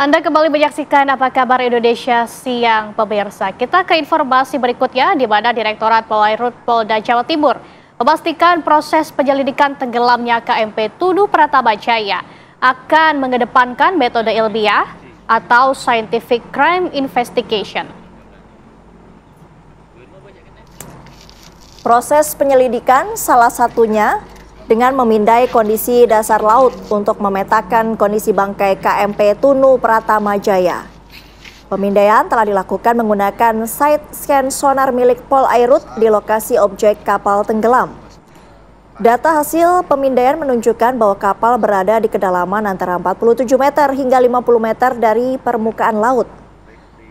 Anda kembali menyaksikan Apa Kabar Indonesia Siang pemirsa. Kita ke informasi berikutnya di mana Direktorat Polairut Polda Jawa Timur memastikan proses penyelidikan tenggelamnya KMP Tunu Pratama Jaya akan mengedepankan metode ilmiah atau Scientific Crime Investigation. Proses penyelidikan salah satunya dengan memindai kondisi dasar laut untuk memetakan kondisi bangkai KMP Tunu Pratama Jaya. Pemindaian telah dilakukan menggunakan side scan sonar milik Polairut di lokasi objek kapal tenggelam. Data hasil pemindaian menunjukkan bahwa kapal berada di kedalaman antara 47 meter hingga 50 meter dari permukaan laut.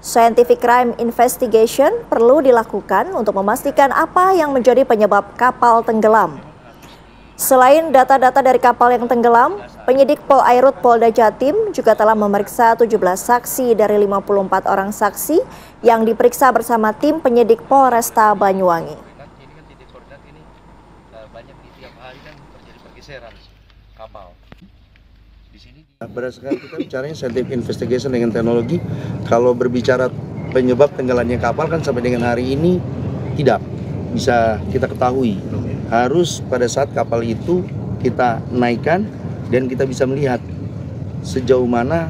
Scientific Crime Investigation perlu dilakukan untuk memastikan apa yang menjadi penyebab kapal tenggelam. Selain data-data dari kapal yang tenggelam, penyidik Polairut Polda Jatim juga telah memeriksa 17 saksi dari 54 orang saksi yang diperiksa bersama tim penyidik Polresta Banyuwangi. Berdasarkan kita bicaranya scientific investigation dengan teknologi, kalau berbicara penyebab tenggelamnya kapal kan sampai dengan hari ini tidak bisa kita ketahui. Harus pada saat kapal itu kita naikkan dan kita bisa melihat sejauh mana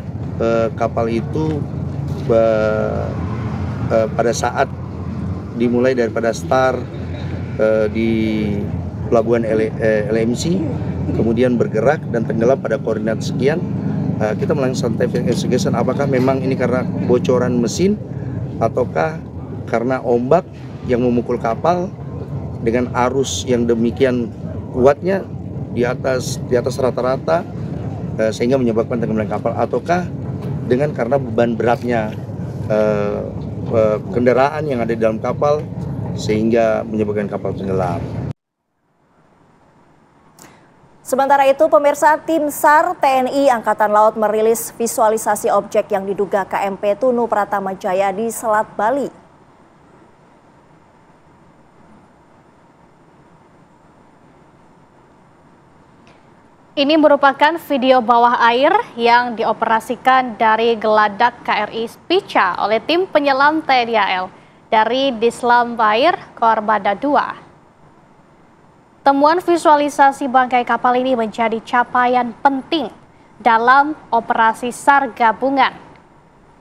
kapal itu pada saat dimulai daripada start di pelabuhan LMC, kemudian bergerak dan tenggelam pada koordinat sekian. Kita melakukan scientific investigation apakah memang ini karena bocoran mesin ataukah karena ombak yang memukul kapal dengan arus yang demikian kuatnya di atas rata-rata sehingga menyebabkan tenggelamnya kapal, ataukah dengan karena beban beratnya kendaraan yang ada di dalam kapal sehingga menyebabkan kapal tenggelam. Sementara itu, pemirsa, tim SAR TNI Angkatan Laut merilis visualisasi objek yang diduga KMP Tunu Pratama Jaya di Selat Bali. Ini merupakan video bawah air yang dioperasikan dari geladak KRI Spica oleh tim penyelam TNI AL dari Dislam Air Korbada 2. Temuan visualisasi bangkai kapal ini menjadi capaian penting dalam operasi SAR gabungan,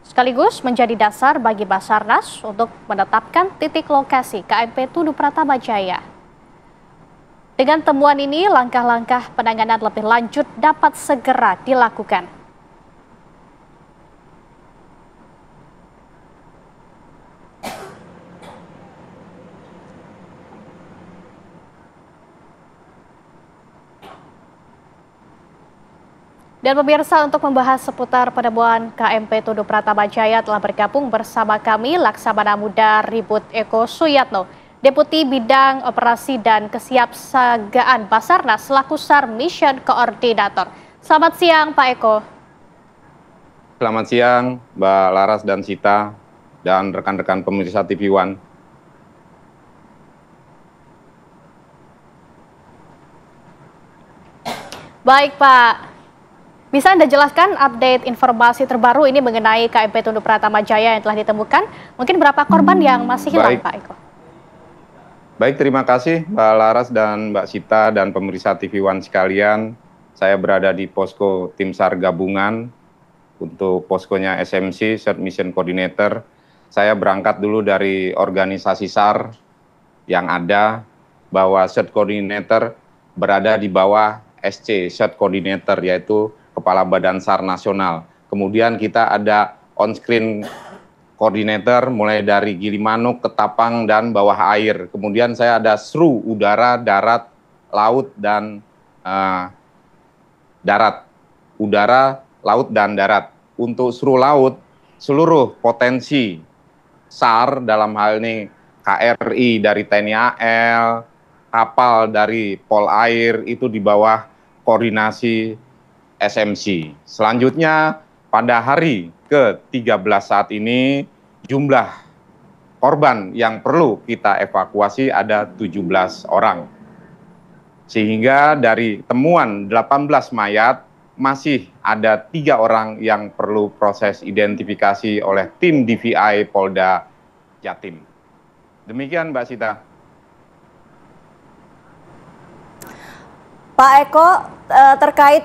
sekaligus menjadi dasar bagi Basarnas untuk menetapkan titik lokasi KMP Tunu Pratama Jaya. Dengan temuan ini, langkah-langkah penanganan lebih lanjut dapat segera dilakukan. Dan pemirsa, untuk membahas seputar penemuan KMP Tunu Pratama Jaya telah bergabung bersama kami Laksamana Muda Ribut Eko Suyatno, Deputi Bidang Operasi dan Kesiapsiagaan Basarnas selaku SAR Mission Coordinator. Selamat siang Pak Eko. Selamat siang Mbak Laras dan Sita dan rekan-rekan pemirsa TV One. Baik Pak, bisa Anda jelaskan update informasi terbaru ini mengenai KMP Tunu Pratama Jaya yang telah ditemukan? Mungkin berapa korban yang masih hilang Pak Eko? Baik, terima kasih Mbak Laras dan Mbak Sita dan pemirsa TV One sekalian. Saya berada di posko tim SAR gabungan untuk poskonya SMC, Short Mission Coordinator. Saya berangkat dulu dari organisasi SAR yang ada, bahwa Short Coordinator berada di bawah SC, Short Coordinator, yaitu Kepala Badan SAR Nasional. Kemudian kita ada on-screen koordinator mulai dari Gilimanuk, Ketapang, dan bawah air. Kemudian saya ada SRU, udara, darat, laut, dan darat. Udara, laut, dan darat. Untuk SRU laut, seluruh potensi SAR dalam hal ini KRI dari TNI AL, kapal dari Polair itu di bawah koordinasi SMC. Selanjutnya pada hari ke-13 saat ini jumlah korban yang perlu kita evakuasi ada 17 orang. Sehingga dari temuan 18 mayat masih ada 3 orang yang perlu proses identifikasi oleh tim DVI Polda Jatim. Demikian Mbak Sita. Pak Eko, terkait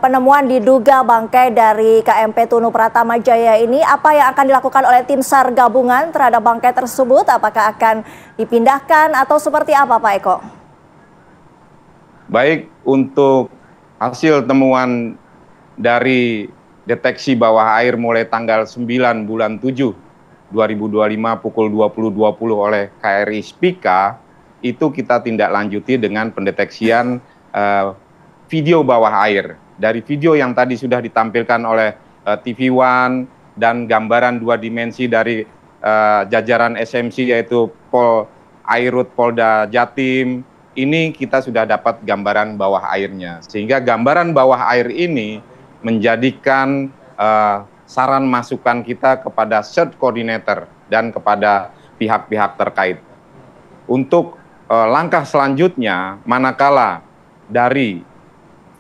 penemuan diduga bangkai dari KMP Tunu Pratama Jaya ini, apa yang akan dilakukan oleh tim SAR gabungan terhadap bangkai tersebut? Apakah akan dipindahkan atau seperti apa Pak Eko? Baik, untuk hasil temuan dari deteksi bawah air mulai tanggal 9 bulan 7 2025 pukul 20.20 oleh KRI Spika, itu kita tindak lanjuti dengan pendeteksian video bawah air. Dari video yang tadi sudah ditampilkan oleh TV One dan gambaran 2 dimensi dari jajaran SMC yaitu Airut Polda Jatim, ini kita sudah dapat gambaran bawah airnya. Sehingga gambaran bawah air ini menjadikan saran masukan kita kepada search coordinator dan kepada pihak-pihak terkait. Untuk langkah selanjutnya, manakala dari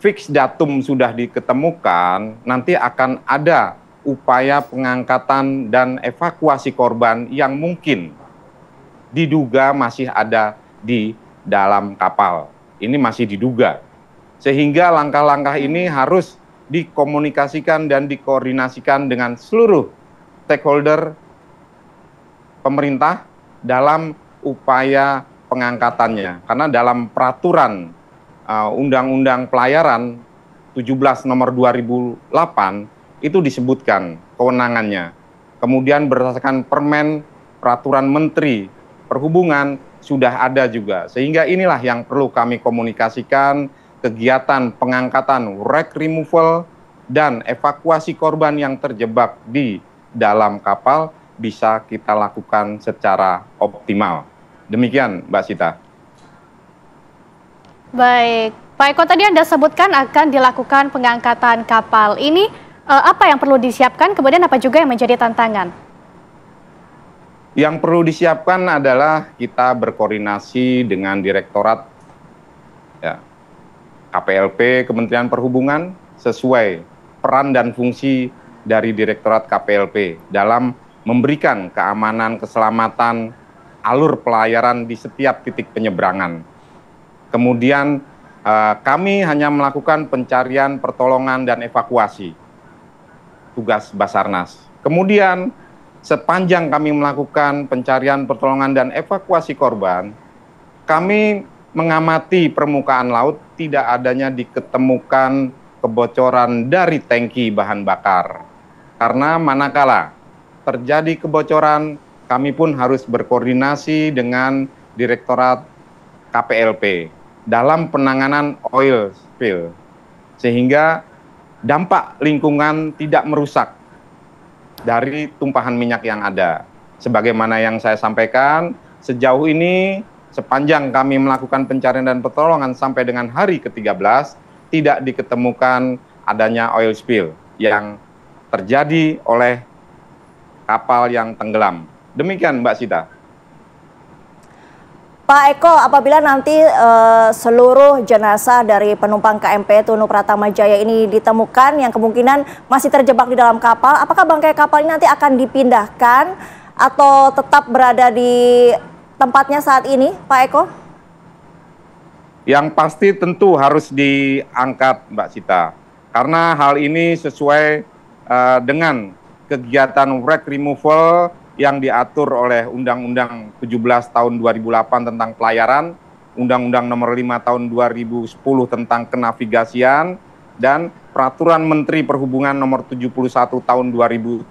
fix datum sudah diketemukan, nanti akan ada upaya pengangkatan dan evakuasi korban yang mungkin diduga masih ada di dalam kapal. Ini masih diduga. Sehingga langkah-langkah ini harus dikomunikasikan dan dikoordinasikan dengan seluruh stakeholder pemerintah dalam upaya pengangkatannya. Karena dalam peraturan Undang-Undang Pelayaran 17 nomor 2008 itu disebutkan kewenangannya. Kemudian berdasarkan Permen Peraturan Menteri Perhubungan sudah ada juga. Sehingga inilah yang perlu kami komunikasikan, kegiatan pengangkatan wreck removal dan evakuasi korban yang terjebak di dalam kapal bisa kita lakukan secara optimal. Demikian Mbak Sita. Baik, Pak Eko, tadi Anda sebutkan akan dilakukan pengangkatan kapal. Ini apa yang perlu disiapkan, kemudian apa juga yang menjadi tantangan? Yang perlu disiapkan adalah kita berkoordinasi dengan Direktorat KPLP Kementerian Perhubungan sesuai peran dan fungsi dari Direktorat KPLP dalam memberikan keamanan, keselamatan, alur pelayaran di setiap titik penyeberangan. Kemudian kami hanya melakukan pencarian, pertolongan, dan evakuasi, tugas Basarnas. Kemudian sepanjang kami melakukan pencarian, pertolongan, dan evakuasi korban, kami mengamati permukaan laut tidak adanya diketemukan kebocoran dari tangki bahan bakar. Karena manakala terjadi kebocoran, kami pun harus berkoordinasi dengan Direktorat KPLP dalam penanganan oil spill, sehingga dampak lingkungan tidak merusak dari tumpahan minyak yang ada. Sebagaimana yang saya sampaikan, sejauh ini sepanjang kami melakukan pencarian dan pertolongan sampai dengan hari ke-13, tidak diketemukan adanya oil spill yang terjadi oleh kapal yang tenggelam. Demikian Mbak Sita. Pak Eko, apabila nanti seluruh jenazah dari penumpang KMP Tunu Pratama Jaya ini ditemukan yang kemungkinan masih terjebak di dalam kapal, apakah bangkai kapal ini nanti akan dipindahkan atau tetap berada di tempatnya saat ini, Pak Eko? Yang pasti tentu harus diangkat, Mbak Sita, karena hal ini sesuai dengan kegiatan wreck removal yang diatur oleh Undang-Undang 17 tahun 2008 tentang pelayaran, Undang-Undang nomor 5 tahun 2010 tentang kenavigasian, dan Peraturan Menteri Perhubungan nomor 71 tahun 2013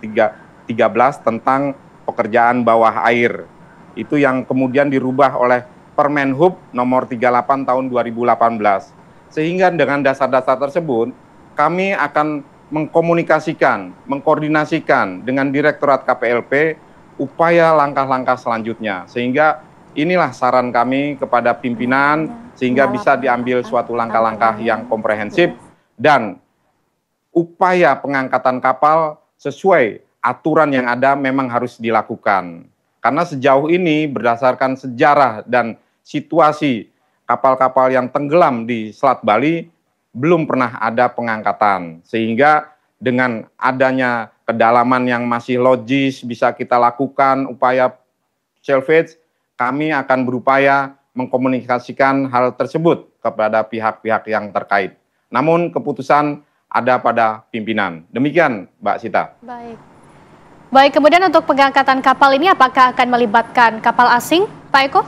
tentang pekerjaan bawah air. Itu yang kemudian dirubah oleh Permenhub nomor 38 tahun 2018. Sehingga dengan dasar-dasar tersebut, kami akan mengkomunikasikan, mengkoordinasikan dengan Direktorat KPLP upaya langkah-langkah selanjutnya, sehingga inilah saran kami kepada pimpinan sehingga bisa diambil suatu langkah-langkah yang komprehensif dan upaya pengangkatan kapal sesuai aturan yang ada memang harus dilakukan. Karena sejauh ini berdasarkan sejarah dan situasi kapal-kapal yang tenggelam di Selat Bali, belum pernah ada pengangkatan. Sehingga dengan adanya kedalaman yang masih logis bisa kita lakukan upaya salvage, kami akan berupaya mengkomunikasikan hal tersebut kepada pihak-pihak yang terkait. Namun keputusan ada pada pimpinan. Demikian, Mbak Sita. Baik, kemudian untuk pengangkatan kapal ini apakah akan melibatkan kapal asing, Pak Eko?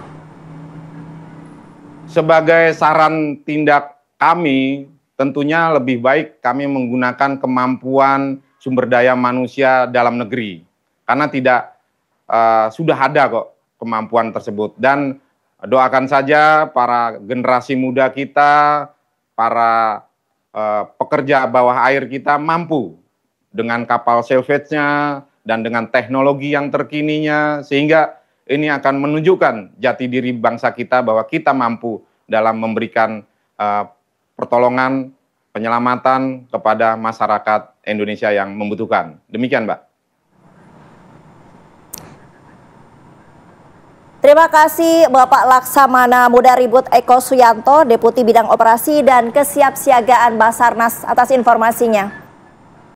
Sebagai saran tindak kami, tentunya lebih baik kami menggunakan kemampuan sumber daya manusia dalam negeri. Karena sudah ada kok kemampuan tersebut. Dan doakan saja para generasi muda kita, para pekerja bawah air kita mampu dengan kapal salvage-nya dan dengan teknologi yang terkininya, sehingga ini akan menunjukkan jati diri bangsa kita bahwa kita mampu dalam memberikan pertolongan, penyelamatan kepada masyarakat Indonesia yang membutuhkan. Demikian, Mbak. Terima kasih Bapak Laksamana Muda Ribut Eko Suyanto, Deputi Bidang Operasi dan Kesiapsiagaan Basarnas atas informasinya.